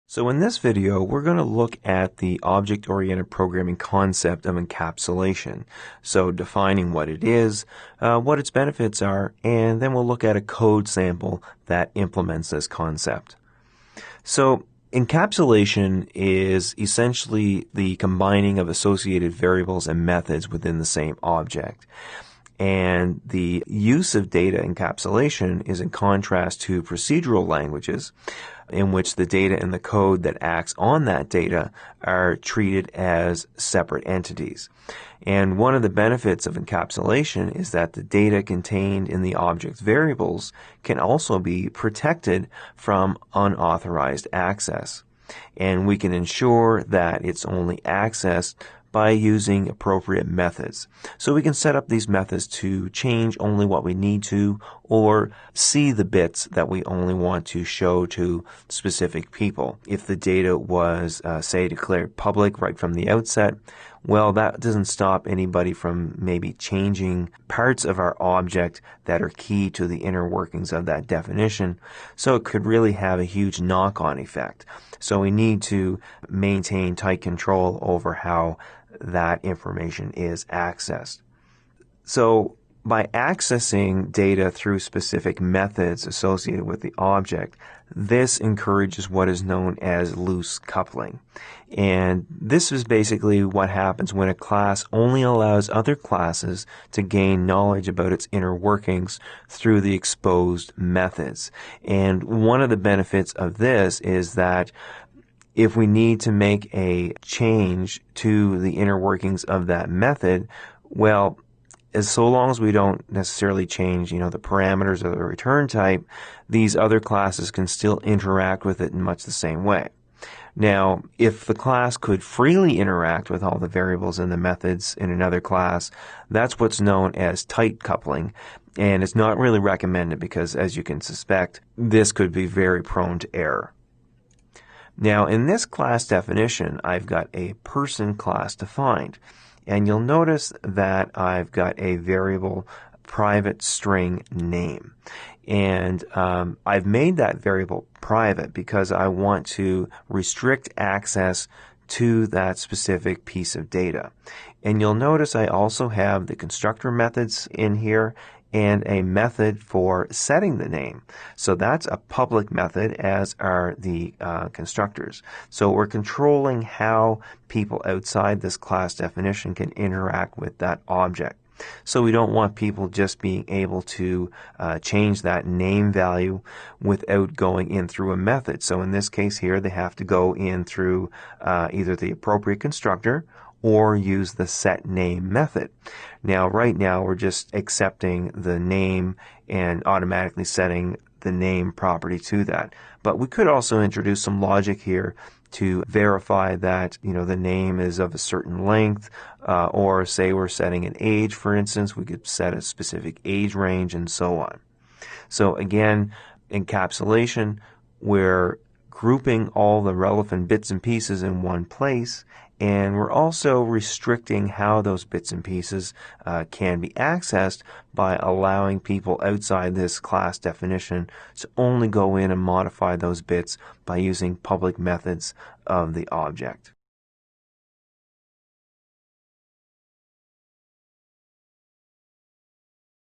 So in this video, we're going to look at the object-oriented programming concept of encapsulation. So defining what it is, what its benefits are, and then we'll look at a code sample that implements this concept. So encapsulation is essentially the combining of associated variables and methods within the same object. And the use of data encapsulation is in contrast to procedural languages in which the data and the code that acts on that data are treated as separate entities. And one of the benefits of encapsulation is that the data contained in the object variables can also be protected from unauthorized access. And we can ensure that it's only accessed by using appropriate methods. So we can set up these methods to change only what we need to or see the bits that we only want to show to specific people. If the data was, say, declared public right from the outset, well, that doesn't stop anybody from maybe changing parts of our object that are key to the inner workings of that definition. So it could really have a huge knock-on effect. So we need to maintain tight control over how that information is accessed. So by accessing data through specific methods associated with the object, this encourages what is known as loose coupling. And this is basically what happens when a class only allows other classes to gain knowledge about its inner workings through the exposed methods. And one of the benefits of this is that if we need to make a change to the inner workings of that method, well, so long as we don't necessarily change, the parameters of the return type, these other classes can still interact with it in much the same way. Now, if the class could freely interact with all the variables and the methods in another class, that's what's known as tight coupling. And it's not really recommended because, as you can suspect, this could be very prone to error. Now, in this class definition, I've got a person class defined. And you'll notice that I've got a variable private string name. And I've made that variable private because I want to restrict access to that specific piece of data. And you'll notice I also have the constructor methods in here and a method for setting the name. So that's a public method, as are the constructors. So we're controlling how people outside this class definition can interact with that object. So we don't want people just being able to change that name value without going in through a method. So in this case here, they have to go in through either the appropriate constructor or use the set name method. Now, right now, we're just accepting the name and automatically setting the name property to that. But we could also introduce some logic here to verify that, the name is of a certain length, or say we're setting an age, for instance, we could set a specific age range and so on. So again, encapsulation, we're grouping all the relevant bits and pieces in one place, and we're also restricting how those bits and pieces can be accessed by allowing people outside this class definition to only go in and modify those bits by using public methods of the object.